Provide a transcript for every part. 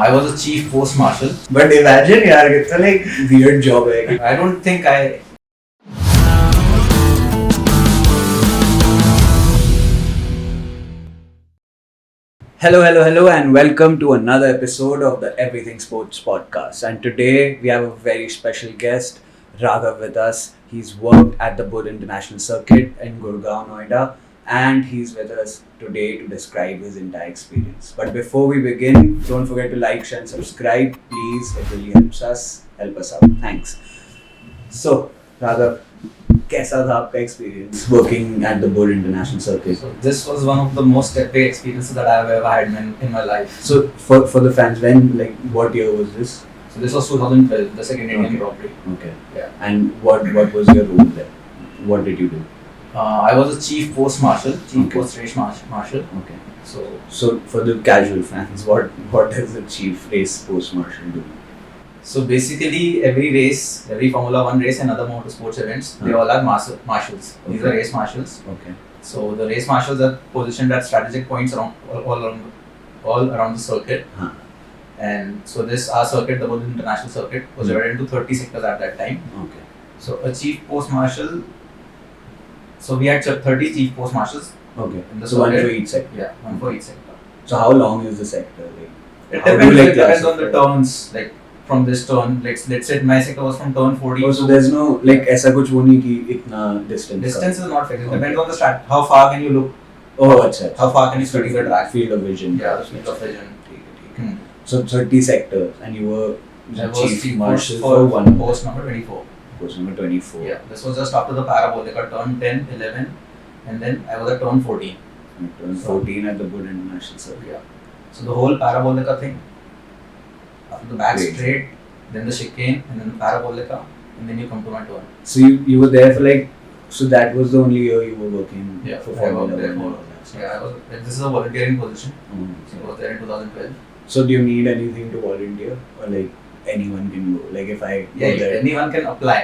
I was a chief post marshal. But imagine यार कितना like weird job है. I don't think I. Hello, and welcome to another episode of the Everything Sports Podcast. And today we have a very special guest, Raghav, with us. He's worked at the Bull International Circuit in Gurgaon, Noida, and he's with us today to describe his entire experience. But before we begin, don't forget to like, share, and subscribe. Please, it really helps us. Help us out. Thanks. So, Raghav, कैसा था आपका experience working at the Bull International Circuit? So this was one of the most epic experiences that I have ever had in my life. So for the fans, when, like, what year was this? So this was 2012, the second Indian Grand Prix. Okay. Yeah. And what was your role there? What did you do? I was a chief post marshal, chief Okay. post race marshal. Okay. So For the casual fans, what does the chief race post marshal do? so basically every race, every Formula 1 race and other motorsports events, they all have marshals. These are Okay. race marshals. Okay. So the race marshals are positioned at strategic points all around the circuit. Huh. And so our circuit, the Bull International Circuit, was divided into 30 sectors at that time. Okay. So a chief post marshal. So we had 30 chief post marshals. Okay. In the So one circuit. for each sector. Yeah, one for each sector. So how long is the sector? Like, It how do you, depends. It depends classify on the turns. Like from this turn, let's say my sector was from turn 14. Oh, so there's no like ऐसा कुछ वो नहीं कि इतना distance. Distance is not fixed. It depends Okay. on the how far can you look. Oh, अच्छा. How far can you study the track? Field of vision. Yeah, the field of vision. ठीक. Hmm. So 30 sectors, and you were I was chief marshal for one post number 24. post number 24. Yeah, this was just after the parabolica turn 10, 11, and then I was at turn 14. You turned 14 at the Bull International Circuit. Yeah. So the whole parabolica thing, after the back Great. straight, then the chicane, and then the parabolica, and then you come to my turn. So you were there for like, so that was the only year you were working Yeah, for I Formula worked there 1. for. Yeah, this is a volunteering position. Mhm. So I was there in 2012. So do you need anything to volunteer, or like anyone can go? Like if I go Yeah, there, anyone can apply.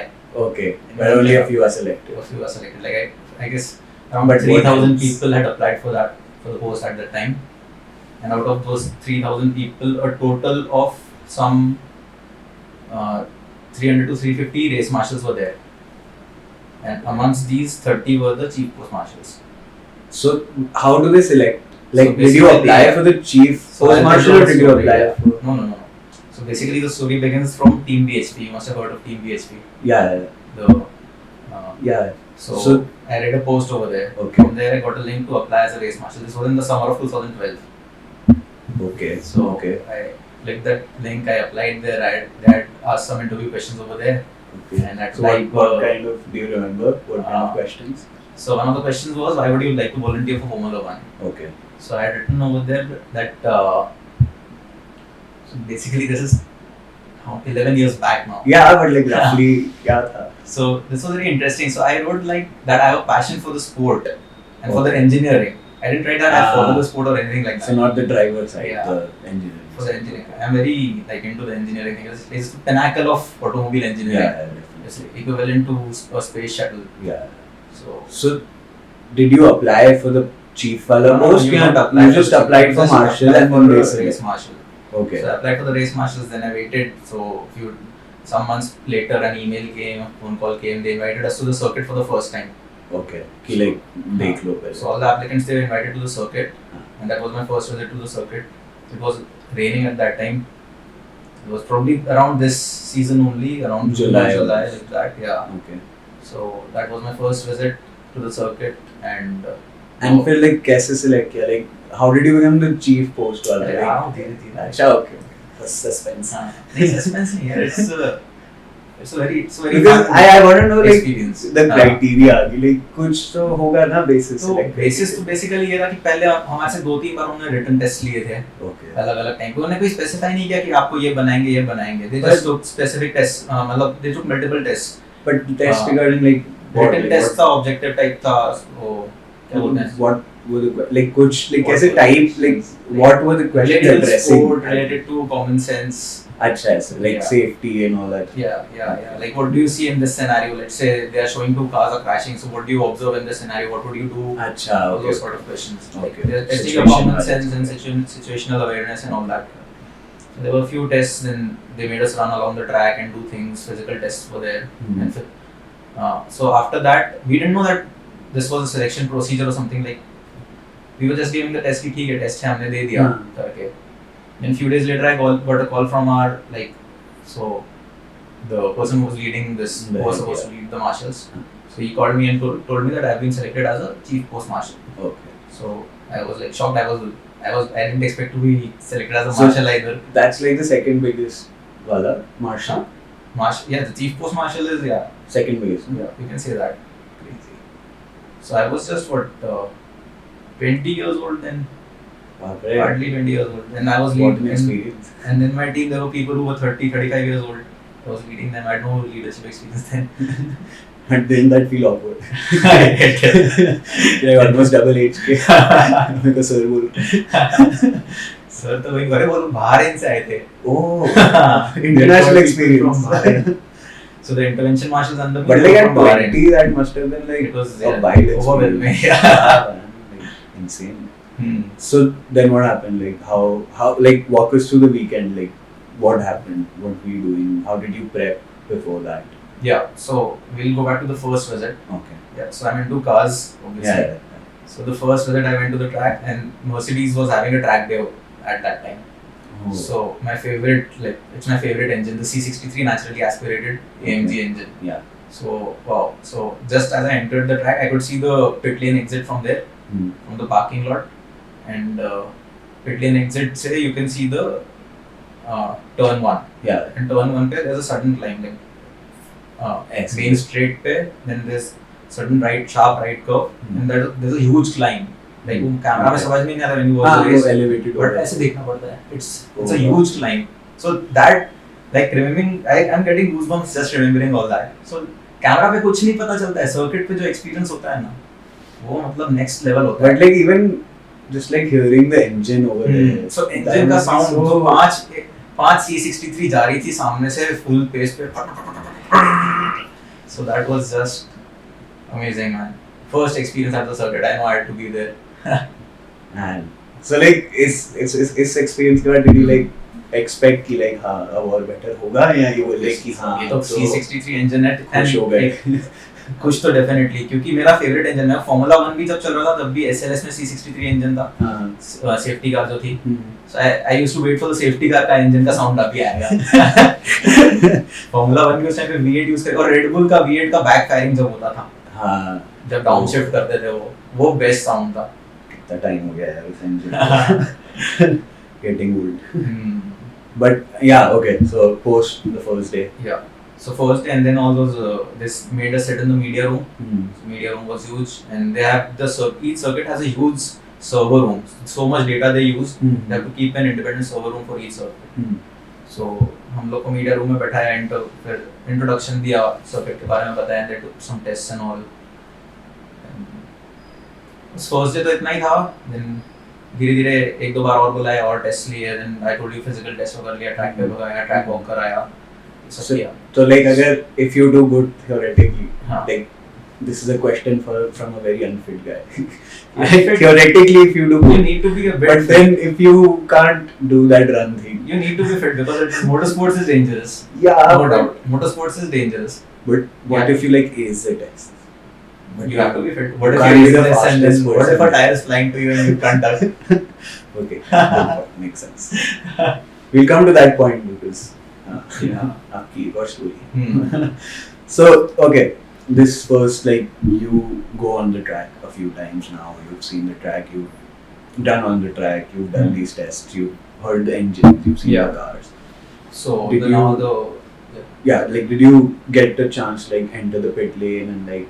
okay, but Anyone only can a few are selected. If you are selected, like I guess around But 3,000 what people had applied for the post at that time, and out of those 3,000 people, a total of some 300 to 350 race marshals were there, and amongst these 30 were the chief post marshals. So how do they select? Like, So did you basically, apply for the chief So post I'll marshal, tell or the did you story, apply yeah. for? No. So basically, the story begins from Team BHP. You must have heard of Team BHP. Yeah. The Yeah. so, So- I read a post over there. Okay. From there, I got a link to apply as a race marshal. This was in the summer of 2012. Okay. So Okay. I clicked that link. I applied there. I had asked some interview questions over there. Okay. And I So what applied. kind of, do you remember what kind of Uh, questions? So one of the questions was, why would you like to volunteer for Formula 1? Okay. So I had written over there that. So basically, this is 11 years back now. Yeah, but like roughly, क्या था? So this was very interesting. So I wrote like that I have a passion for the sport and for the Okay. engineering. I didn't write that I follow Ah. the sport or anything like that. So not the driver side, Yeah. the engineering. For the engineering, I'm very like into the engineering thing. It's the pinnacle of automobile engineering. Yeah, definitely. It's equivalent to a space shuttle. Yeah. So So did you apply for the chief wala No, post? you Yeah, don't apply you for just the- applied for just marshal apply and for then the race. race marshal. Okay. So I applied for the race marshals. Then I waited. So some months later, an email came, a phone call came. They invited us to the circuit for the first time. Okay. कि like देख लो पहले. So all the applicants, they were invited to the circuit, and that was my first visit to the circuit. It was raining at that time. It was probably around this season only, around July like that. Yeah. Okay. So that was my first visit to the circuit, and And फिर like कैसे select किया? Like how did you become the chief post wala? yeah, Like, धीरे-धीरे. अच्छा, okay. Suspense. नहीं, suspense नहीं है. It's a very Because fun I want to know like experience. the criteria कि like कुछ तो होगा ना basis तो select. बेसिस तो बेसिकली ये था कि पहले हमारे से 2-3 बार उन्होंने रिटन टेस्ट लिए थे Okay. अलग-अलग टाइम पे. उन्होंने कोई स्पेसिफाई नहीं किया कि आपको ये बनाएंगे. They But- just took specific tests. मतलब they took multiple tests. But test regarding like what? Written Like, test था, objective type था. वो क्या बोलते हैं? what were the like कुछ like What कैसे were the type questions? like what were the questions Related to addressing? sport, related to common sense. अच्छा ऐसे like Yeah. safety and all that. Yeah. Like what do you see in this scenario? Let's say they are showing 2 cars are crashing. So what do you observe in this scenario? What would you do? अच्छा All okay. those sort of questions. Like Okay. they're testing your Situational common knowledge. sense and situational awareness and all that. So there were a few tests, then they made us run along the track and do things. Physical tests were there. And so after that, we didn't know that this was a selection procedure or something. Like we were just giving the test. कि ठीक है test है हमने दे दिया करके. Then few days later, I got a call from our so the person who was leading this who was supposed to lead the marshals. So he called me and told me that I have been selected as a chief post marshal. Okay. So I was like shocked. I didn't expect to be selected as a marshal either. That's like the second biggest wala marshal. Yeah, the chief post marshal is second biggest. Yeah, you can say that. Crazy. So I was just 20 years old then. Hardly 20 years old. And I was leading. And then my team, there were people who were 30, 35 years old. I was leading them. I had no leadership experience then. And then that feel awkward. I get it. Yeah, almost double HK. Because sir बोलो. Sir तो वही घरे बोलो बाहर से आए थे. Oh, international experience. So the intervention marshals under me. But like at 20, that must have been like it was a wild overwhelming. Yeah, like insane. So then what happened? Like how like walk us through the weekend. Like what happened? What were you doing? How did you prep before that? Yeah, so we'll go back to the first visit. Okay. Yeah, so I'm into cars, obviously. Yeah. So the first visit I went to the track and Mercedes was having a track day at that time. Oh. So my favorite, it's my favorite engine, the C63 naturally aspirated AMG engine. Yeah. So wow, so just as I entered the track, I could see the pit lane exit from there, from the parking lot, and pit lane exit. Say you can see the turn 1. Yeah. And turn 1 pe there's a sudden climb, main straight pe, then there's certain sharp right curve, and there's a huge climb. Like camera में समझ में नहीं आता when you watch the race, elevated but ऐसे देखना पड़ता है. It's a huge climb. So that remembering, I'm getting goosebumps just remembering all that. So camera पे कुछ नहीं पता चलता है. Circuit पे जो experience होता है ना, वो मतलब next level होता है. But like even just like hearing the engine over there. So engine का sound जो पांच C63 जा रही थी सामने से full pace पे. So that was just amazing, man. First experience at the circuit. I know I had to be there. And so like is experience के बाद did you like expect कि like हाँ अब और better होगा या ये बोले कि हाँ ये तो C63 engine है खुश हो गए कुछ तो definitely क्योंकि मेरा favorite engine है Formula 1 भी जब चल रहा था तब भी SLS में C63 engine था safety car जो थी. So I used to wait for the safety car का engine का sound अभी आएगा. Formula 1 के उस टाइम पे V8 यूज कर और Red Bull का V8 का back firing जब होता था. हाँ जब डाउन शिफ्ट करते थे वो बेस्ट साउंड था. कितना टाइम हो गया यार उस engine getting old. But yeah, okay, so post the first day. Yeah, so first day and then all those this made us sit in the media room. So media room was huge and they have each circuit has a huge server room. So much data they use. They have to keep an independent server room for each circuit. So हम लोग को media room में बैठाया फिर introduction दिया circuit के बारे में बताया they took some tests and all. First day तो इतना ही था. देन धीरे धीरे एक दो बार और बुलाया और टेस्ट लिए. Then I told you physical test कर लिया, ट्रैक पे लगाया, ट्रैक वॉक कराया. So like अगर if you do good theoretically, like this is a question from a very unfit guy. Theoretically if you do good, you need to be a bit but fit. Then if you can't do that run thing, you need to be fit because motorsports is dangerous. Yeah, no doubt. Motorsports is dangerous. But what if you like ace the test? But you have to be fit. What if you ace this and then what if a tire is flying to you and you can't touch? Okay, makes sense. We'll come to that point because आपकी एक और story. So okay, this first like you go on the track a few times now. You've seen the track. You've done on the track. You've done these tests. You've heard the engines. You've seen the cars. So like did you get the chance like enter the pit lane and like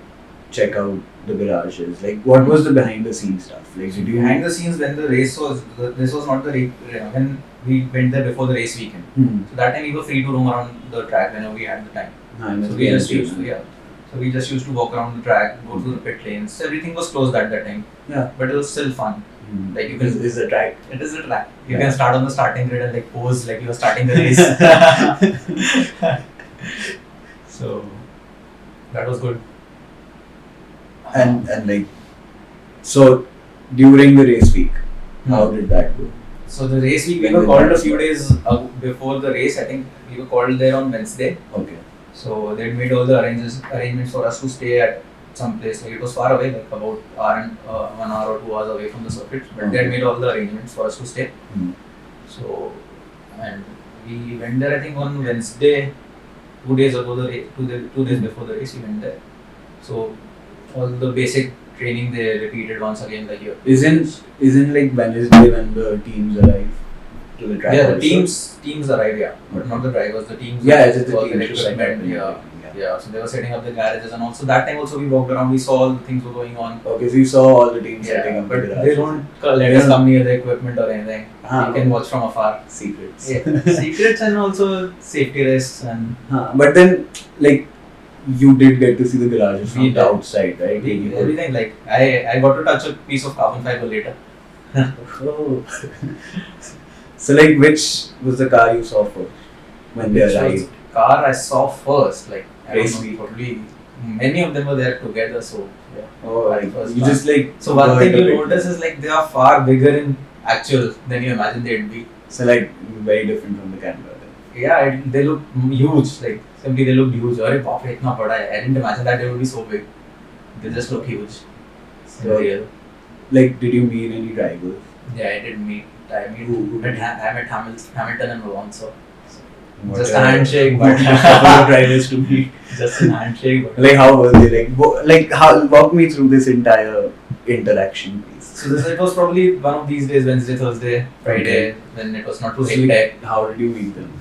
check out the garages? Like what was the behind the scenes stuff? Like did you behind the scenes when the race was this was not the when we went there before the race weekend. So that time we were free to roam around the track whenever we had the time. So we just used to walk around the track, go to the pit lanes. Everything was closed at that time. Yeah, but it was still fun. Like you can. Is the track? It is a track. You can start on the starting grid and like pose like you are starting the race. So that was good. And like so during the race week, how did that go? So the race week, we were called a few days before the race. I think we were called there on Wednesday. Okay. So they made all the arrangements for us to stay at some place. Like it was far away, like about 1 hour or 2 hours away from the circuit. But they had made all the arrangements for us to stay. So, and we went there. I think on Wednesday, 2 days ago, 2 days before the race, we went there. So all the basic training they repeated once again, like here. Isn't like Wednesday when the teams arrive to the track? Yeah, the also? teams arrive, yeah, but not the drivers. The teams. Yeah, it's the all teams to set up equipment, and yeah. everything, Yeah, so they were setting up the garages, and also that time also we walked around. We saw all the things were going on. Okay, so you saw all the teams setting up but the garage. they don't let us come near the equipment or anything. You can watch from afar. Secrets. Yeah. Secrets and also safety risks and. But then, like, you did get to see the garages from We the did. outside, right? Everything, like I got to touch a piece of carbon fiber later. Oh. So like, which was the car you saw first when they Which was arrived? car I saw first, like I Race don't know, week. probably many of them were there together. So yeah. Oh, like First you car. just like. So one got thing a you bit- notice is like they are far bigger in actual than you imagine they'd be. So like very different from the camera. Then. Yeah, they look huge. Like simply they look huge. Arey baap re, itna bada hai. I didn't imagine that they would be so big. They just look huge. So, Real. like, did you meet any drivers? Yeah, I did meet. I Who? met Hamilton and Alonso. What Just a handshake, what but couple of drivers to meet. just a handshake. But Like how were they? Like how? Walk me through this entire interaction, please. so it was probably one of these days, Wednesday, Thursday, Friday, when it was not too So, hectic. like, how did you meet them?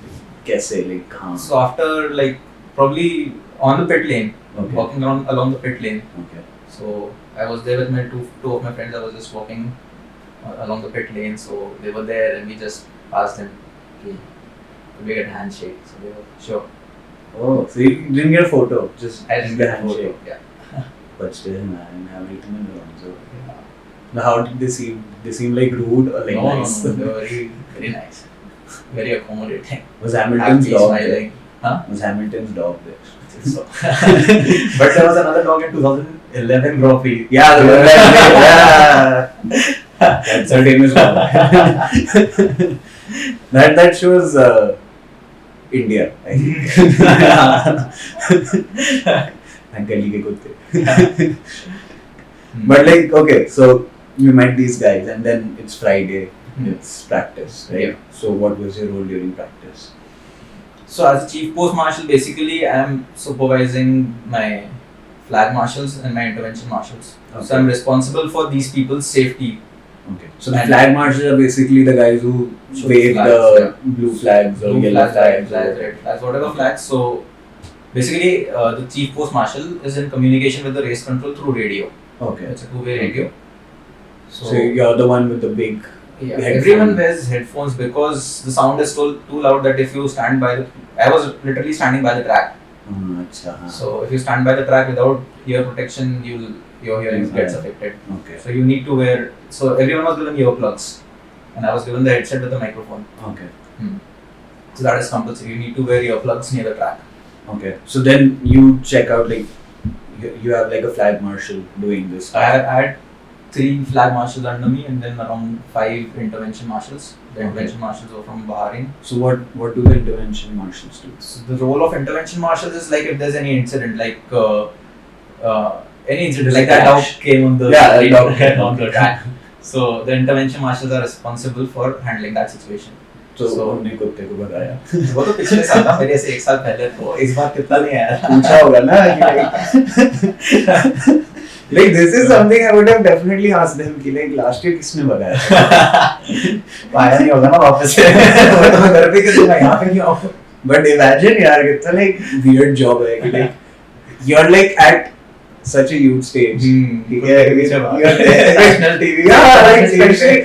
Kaise? Like, how? So after like probably on the pit lane, Okay. walking around along the pit lane. Okay. So I was there with my two of my friends. I was just walking along the pit lane. So they were there, and we just asked them, "Okay, could we get a handshake?" So they were sure. Oh, so you didn't get a photo, just I didn't the get a photo. handshake. Yeah. But still, man, Hamilton and Alonso. Yeah. Now, how did they seem? They seem like rude or like No, nice? no, they were very nice, very accommodating. Was Hamilton's Happy, dog there? smiling. Huh? Was Hamilton's dog there? So. But there was another dog in 2011 Grand Prix. Yeah, the one that that's a famous dog. that shows India, I think. And Gully ke kutte. But like, okay, so you met these guys, and then it's Friday. It's practice, right? Yeah. So what was your role during practice? So as a chief post marshal, basically I am supervising my flag marshals and my intervention marshals. Okay. So I'm responsible for these people's safety. Okay. So the And- flag marshals are basically the guys who So wave flags, the blue flags or Blue yellow flags, flags. red flags, whatever flags. So basically the chief post marshal is in communication with the race control through radio. Okay. It's a two-way radio. So you're the one with the big. Yeah, headphone. everyone wears headphones because the sound is too loud that if you stand by the, I was literally standing by the track. Acha. So if you stand by the track without ear protection, your hearing gets affected. Okay. So you need to wear. So everyone was given earplugs, and I was given the headset with the microphone. Okay. So that is compulsory. You need to wear earplugs near the track. Okay. So then you check out like you have like a flag marshal doing this. I had 3 flag marshals under me, and then around 5 intervention marshals. The intervention marshals were from Bahrain. So what do the intervention marshals do? So the role of intervention marshals is like if there's any incident, like any incident, like that dog came on the Yeah, that dog came on the track. So the intervention marshals are responsible for handling that situation. So उन्होंने कुत्ते को बताया. वो तो पिछले साल था मेरे से 1 साल पहले, तो इस बार कितना नहीं आया था. पूछा होगा ना कि like this is something I would have definitely asked them कि like last year किसने बताया. आया नहीं होगा ना वापस से. वो तो मैं घर पे क्यों यहाँ पे क्यों आऊँ? But imagine यार कितना like weird job है कि like you're like at such a huge stage. You're national TV. Yeah, like seriously.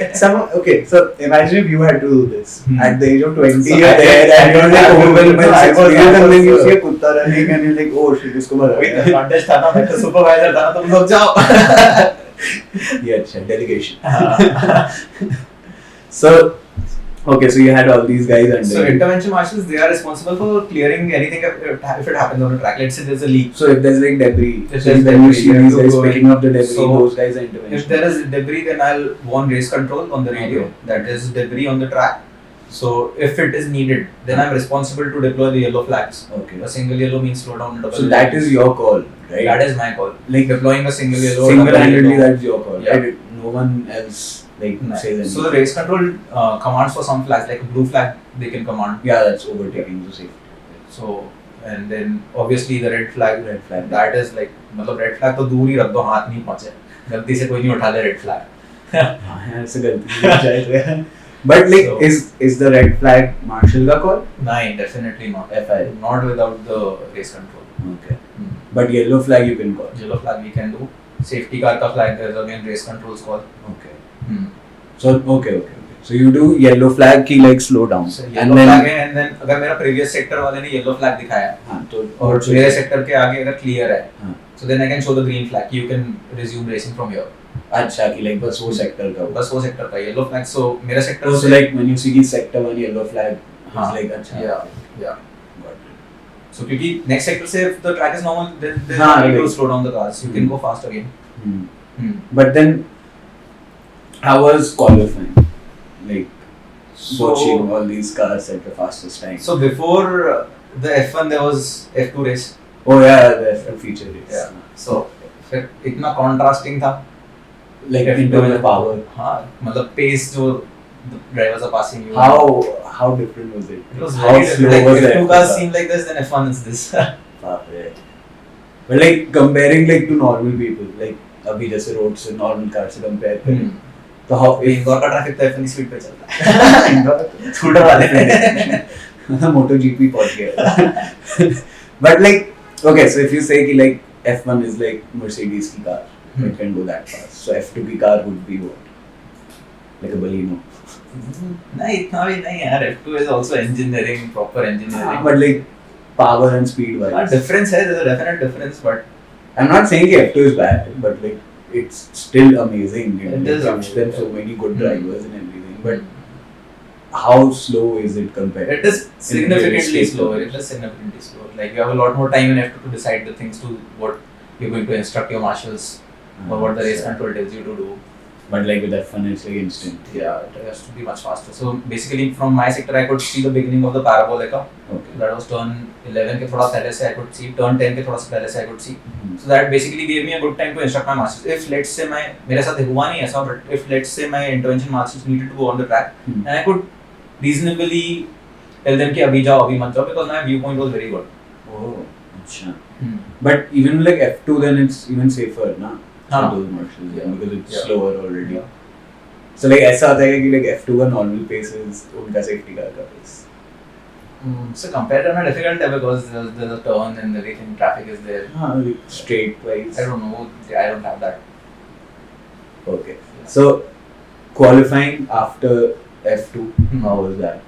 Okay, so imagine if you had to do this at the age of 20. So you're there and you're like overwhelmed by I was- and then you see a kutta running and you're like, oh shit, इसको वही बता. तो contest था ना, मैं तो supervisor था ना, तुम लोग जाओ. Yeah, अच्छा, delegation. So Okay, so you had all these guys under So you. intervention marshals, they are responsible for clearing anything if it happens on the track. Let's say there's a leak. So if there's like debris, If so there's then you debris, see you have these to guys go picking up the debris, So, those guys are intervention. If there is debris, then I'll warn race control on the radio Okay. that is debris on the track. So if it is needed, then I'm responsible to deploy the yellow flags. Okay. A single yellow means slow down. Double So yellow that means- is your call, right? That is my call. Like Deploying a single yellow. single-handedly, double yellow. that's your call, Yeah. right? No one else like No. says anything. So the race control commands for some flags, like a blue flag, they can command. Yeah, that's overtaking the safety. So and then obviously the red flag. Red flag. That is like मतलब red flag तो दूर ही रख दो हाथ नहीं पहुंचे गलती से कोई नहीं उठा ले red flag. हाँ, ऐसे गलती नहीं चाहिए. But like, So- is the red flag Marshal ka call? Nine, definitely not. FI. Not without the race control. Okay. But yellow flag you can call. Yellow flag we can do. Safety car का flag there is again race control's call. Okay. Hmm. So okay. So you do yellow flag की like slow down. So and yellow then flag है and then अगर मेरा previous sector वाले ने yellow flag दिखाया हाँ तो और मेरे sector के आगे अगर clear है हाँ. so then I can show the green flag. You can resume racing from here. अच्छा कि like बस वो sector का. बस वो sector का yellow flag. So मेरा sector So like when you see the sector one yellow flag, हाँ. it's like अच्छा. Yeah. Got it. So क्योंकि next sector से if the track is normal then there's हाँ, no need to right. slow down the cars. You can go fast again. But then, how was qualifying? Like So- watching all these cars at the fastest time. So before the F1 there was F2 race. Oh yeah, the feature race. Yeah. So फिर इतना contrasting था. Like in terms of power. हाँ मतलब pace जो the drivers are passing you. How different was it? It was how very slow like was if that? two cars seem like this then F1 is this. Baap re. But like comparing like to normal people, like अभी जैसे road से normal car से compare करें, तो how Indore का traffic तो F1 speed पे चलता है. स्कूटर वाले MotoGP पहुंच गया. But like okay, so if you say कि like F1 is like Mercedes की car, it can go that fast. So F2 की car would be what? Like a Baleno. नहीं इतना भी नहीं यार. F2 is also engineering, proper engineering. But like power and speed wise. Difference है, there's a definite difference, but I'm not saying कि F2 is bad, but like it's still amazing. It It is gives amazing, them so yeah. many good drivers and everything. But how slow is it compared? it is significantly realistic slower. terms. It is significantly slower. Like you have a lot more time in F2 to decide the things to what you're going to instruct your marshals or what the race control tells you to do. But like with F1, it's like instant. Yeah, it has to be much faster. So basically, from my sector, I could see the beginning of the parabolica. Okay. That was turn 11 के थोड़ा पहले से I could see, turn 10 के थोड़ा सा पहले से I could see. Mhm. So that basically gave me a good time to instruct my marshals. If let's say मेरे साथ हुआ नहीं ऐसा, but if let's say my intervention marshals needed to go on the track, Mhm. and I could reasonably tell them कि अभी जाओ अभी मत जाओ because my viewpoint was very good. Oh, अच्छा. But even like F2, then it's even safer, na? हाँ. For those marshals, Yeah. because it's Yeah. slower already. Yeah. So like ऐसा होता है कि like F2 का normal pace is उनका safety car का pace. So compare करना difficult है because there's a turn and everything, traffic is there. हाँ, like straight wise. I don't know. I don't have that. Okay. So qualifying after F2, Hmm. how was that?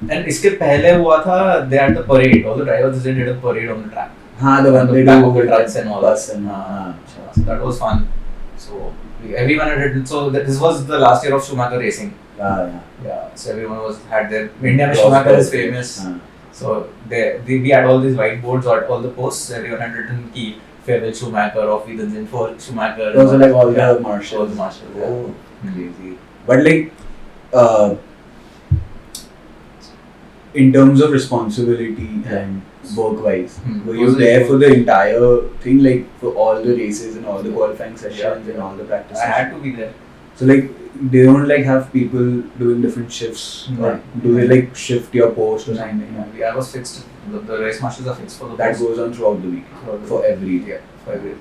And इसके पहले हुआ था they had the parade. All the drivers did a parade on the track. हाँ, the one The they back do of the with trucks and all bus that. and So that was fun. So everyone had written. So this was the last year of Schumacher racing. yeah. Yeah. So everyone had their India में Cross Schumacher is bus. famous. हाँ. So we had all these whiteboards at all the posts. Everyone had written key farewell Schumacher or Wiedersehen for Schumacher. Those are like all Yeah. the All marshals. the marshals. Yeah. Oh, crazy. But like, in terms of responsibility Yeah. and work-wise, were you Those are there good. for the entire thing, like for all the races and all the qualifying sessions Yeah. and all the practice I had sessions? to be there. So like, they don't like have people doing different shifts, or No. do they like shift your post or No, something? no, I was fixed. The race marshals are fixed for the That post. goes on throughout the week Throughout the for week. every. Yeah, for every.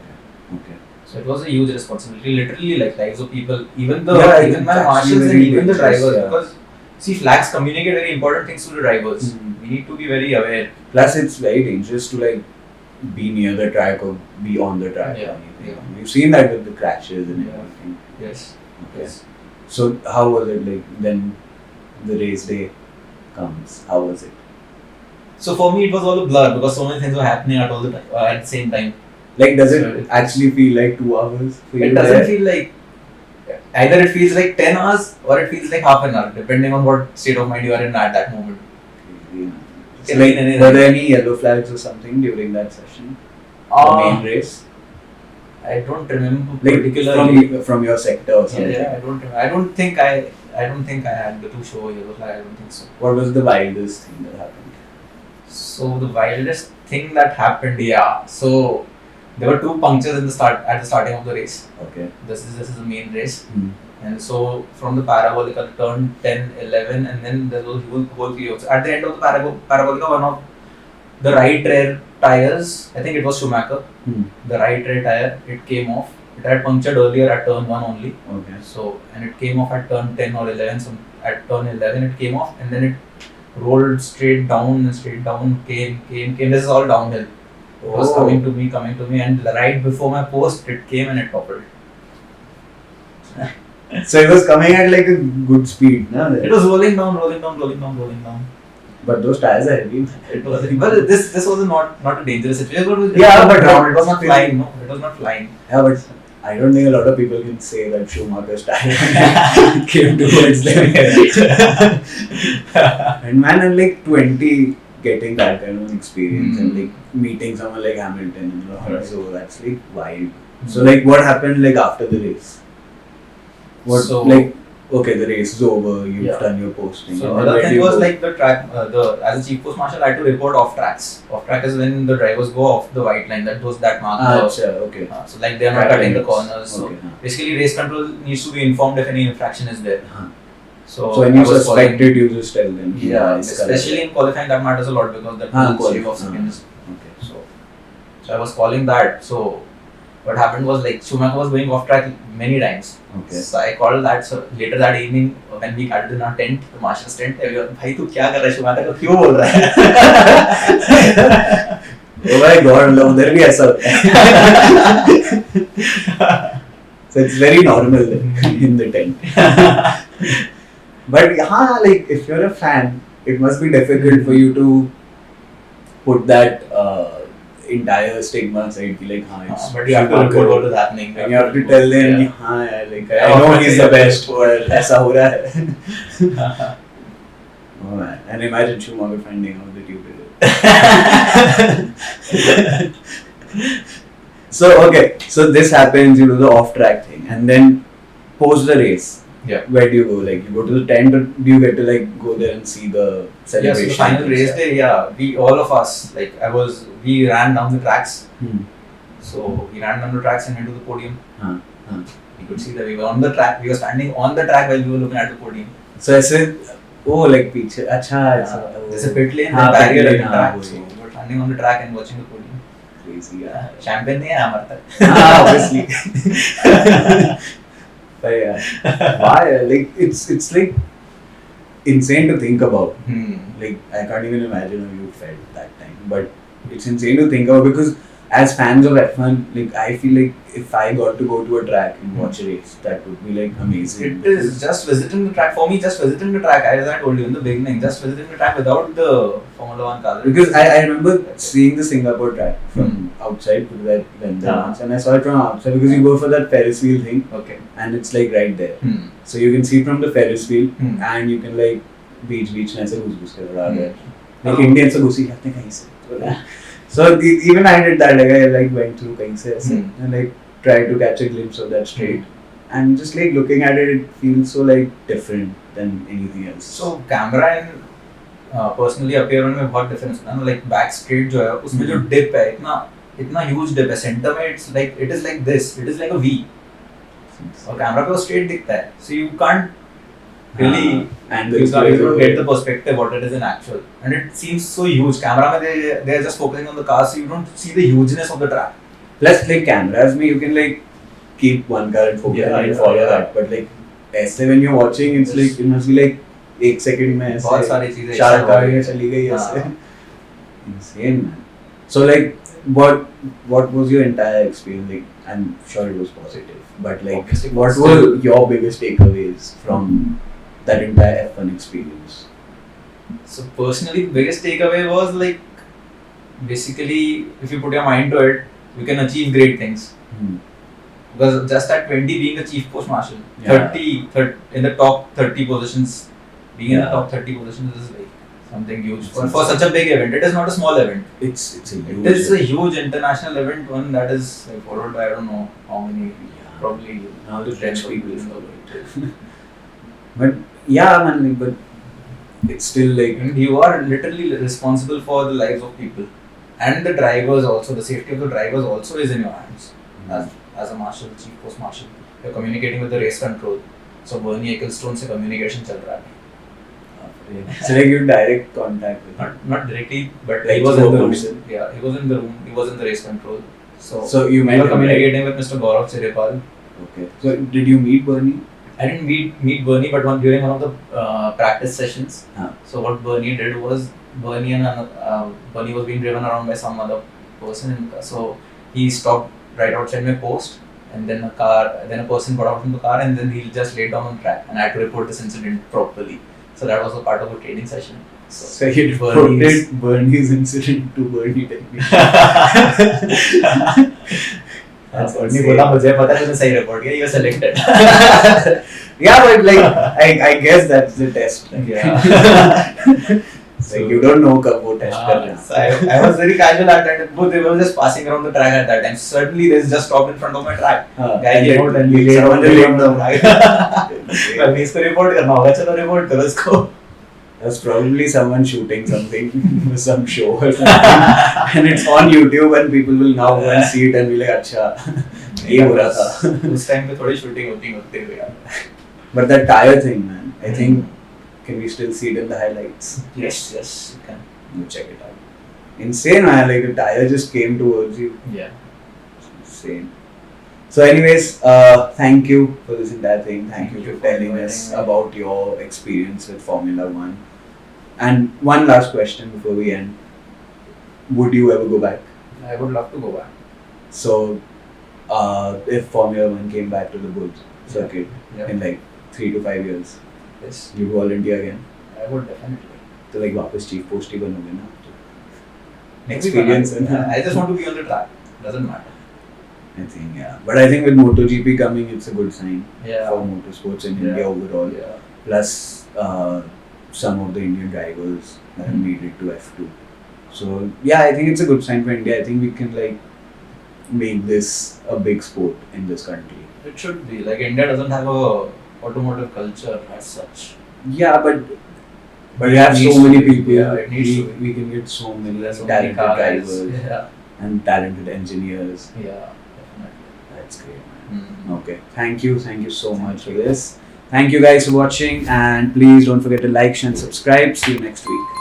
Okay. So it was a huge responsibility, literally like lives of people, even the Yeah, even my it's actually marshals and very even the dangerous, drivers, yeah. because see flags communicate very important things to the drivers. Mhm. We need to be very aware. Plus, it's very dangerous to like be near the track or be on the track. Yeah, or anything. yeah. We've seen that with the crashes and Yeah. everything. Yes. Okay. Yes. So how was it like then the race day comes? How was it? So for me it was all a blur because so many things were happening at all the time, at the same time. Like, does it So it- actually feel like 2 hours for you? It doesn't there? feel like either it feels like 10 hours or it feels like half an hour, depending on what state of mind you are in at that moment. So like, were there any yellow flags or something during that session? The main race? I don't remember Like particularly from your sector or something. Yeah, I don't think I had to show yellow flag. I don't think so. What was the wildest thing that happened? So the wildest thing that happened, yeah. So there were 2 punctures at the starting of the race. Okay. This is the main race. And so from the parabolica turn 10, 11, and then there was whole period. So at the end of the parabolica, one of the right rear tires, I think it was Schumacher, the right rear tire, it came off. It had punctured earlier at turn 1 only. Okay. So, and it came off at turn 10 or 11. So at turn 11 it came off, and then it rolled straight down, came. This is all downhill. It was coming to me, and right before my post, it came and it toppled. So it was coming at like a good speed, no? It was rolling down. But those tires are heavy. It was, but this was not a dangerous situation. But it was not flying. No, it was not flying. Yeah, but I don't think a lot of people can say that Schumacher's tire came towards them. And man, I'm like 20 getting that kind of experience and like meeting someone like Hamilton and all. So that's like wild. So like what happened like after the race? Okay, the race is over, you've done your posting. So other thing was like the track, as a chief post marshal, I had to report off tracks. Off track is when the drivers go off the white line, that mark. Okay. So like they are not cutting the corners. So basically race control needs to be informed if any infraction is there. So when you suspect it, you just tell them. Yeah, especially in qualifying that matters a lot because that will shave off seconds. Okay. So I was calling that. So what happened was like Schumacher was going off track many times. Okay. So I called that. So later that evening, when we gathered in our tent, the marshal's tent, everyone, "Bhai, tu kya kar raha hai? Schumacher ko kyun bol raha hai?" Oh my God, उधर भी ऐसा होता है. So it's very normal in the tent. But like if you're a fan, it must be difficult for you to put that entire stigma aside. Like, but you have to report what is happening. And you have to tell them, like I know he's the best, or ऐसा हो रहा है. Oh man, and imagine Schumacher finding out that you did it. So this happens, you do the off-track thing, and then post the race. Yeah. Where do you go? Like you go to the tent, or do you get to like go there and see the celebration? Yeah, so the final race day, all of us, we ran down the tracks. So we ran down the tracks and went to the podium. We could see that we were on the track. We were standing on the track while we were looking at the podium. So I said, like picture. Acha, there's a pit lane, the barrier at the track. So we were standing on the track and watching the podium. Crazy, yeah. Champagne nahi hai hamare tak. Obviously. But yeah, why? Like it's like insane to think about. Like I can't even imagine how you felt that time. But it's insane to think about because as fans of F1, like I feel like if I got to go to a track and watch a race, that would be like amazing. It is just visiting the track. For me, just visiting the track, as I told you in the beginning, just visiting the track without the Formula 1 car. Because I remember seeing the Singapore track from outside to that and I saw it from outside because you go for that Ferris wheel thing. Okay. And it's like right there. So you can see from the Ferris wheel and you can like beach में ऐसे घुस के उड़ा रहे. Like Indians से घुसी जाते कहीं से. So even I did that. Like I like went through kahin se aise and like tried to catch a glimpse of that straight. And just like looking at it, it feels so like different than anything else. So camera and personally appear में बहुत difference है ना. Like back straight जो है उसमें जो dip है इतना huge dip है. Center में it is like this. It is like a V. और camera पे वो straight दिखता है. So you can't really you don't get the perspective what it is in actual, and it seems so huge. Camera mein they are just focusing on the car, so you don't see the hugeness of the track. Plus like cameras में you can like keep one car and focus and follow that, but like ऐसे when you're watching it's like it must be like 1 second में ऐसे बहुत सारी चीजें 4 गाड़ियाँ चली गई ऐसे. Insane man. So like what was your entire experience like? I'm sure it was positive, but like obviously what were your biggest takeaways from that entire F1 experience? So personally, the biggest takeaway was like basically if you put your mind to it, you can achieve great things. Because just at 20 being a chief post marshal, Yeah. 30 in the top 30 positions, being in the Yeah. top 30 positions is like something huge for such a big event. It is not a small event. It's a huge. It is a huge international event, one that is like, followed by I don't know how many, probably Now the 10 French people in the follow world. But yeah, man, like, but it's still like And you are literally responsible for the lives of people and the drivers also. The safety of the drivers also is in your hands. As a marshal, chief post marshal, you're communicating with the race control. So Bernie Ecclestone से communication चल रहा है. it's like you direct contact with him. Not directly, but Like he was through in a the room. person. Yeah, he was in the room. He was in the race control. So you we met were him, communicating with Mr. Gaurav Chirag. Okay. So did you meet Bernie? I didn't meet Bernie, but during one of the practice sessions. Huh. So what Bernie did was Bernie was being driven around by some other person, so he stopped right outside my post, and then a person got out from the car, and then he just laid down on the track, and I had to report this incident properly. So that was a part of a training session. So you reported Bernie's incident to Bernie technically. That's Bernie insane. बोला मुझे पता है तूने सही report किया, you are selected. Yeah, but like I guess that's the test. Yeah. Like you don't know कब वो test कर रहे So I was very casual at that time. Both they were just passing around the track at that time. Suddenly they just stopped in front of my track. हैं. Guy came out and he laid someone down laid the down the track. मैं इसको report करना होगा, चलो report करो इसको. That's probably someone shooting something, some show or something, and it's on YouTube, and people will now go and see it and be like, "अच्छा, ये हो रहा था." उस टाइम पे थोड़ी shooting होती हुई यार. But that tire thing, man, I think can we still see it in the highlights? Yes, you can. You check it out. Insane, man! Like the tire just came towards you. Yeah. Insane. So, anyways, thank you for this entire thing. Thank you for telling us about your experience with Formula One. And one last question before we end. Would you ever go back? I would love to go back. So, if Formula One came back to the Bulls circuit in like 3 to 5 years, Yes, you'd volunteer again? I would definitely. So, like, वापस chief post ही बनोगे ना? Experience है ना? I just want to be on the track. Doesn't matter. I think, yeah. But I think with MotoGP coming, it's a good sign Yeah. for motorsports in Yeah. India overall. Yeah. Plus some of the Indian drivers have made it to F2. So yeah, I think it's a good sign for India. I think we can like make this a big sport in this country. It should be. Like India doesn't have a automotive culture as such. Yeah, but we it have so needs to many be. people. Yeah, it needs to be. We can get so many There's so many talented cars. drivers Yeah. and talented engineers. Yeah, definitely. That's great, man. Mm. Okay, thank you so much for this. Thank you guys for watching, and please don't forget to like, share, and subscribe. See you next week.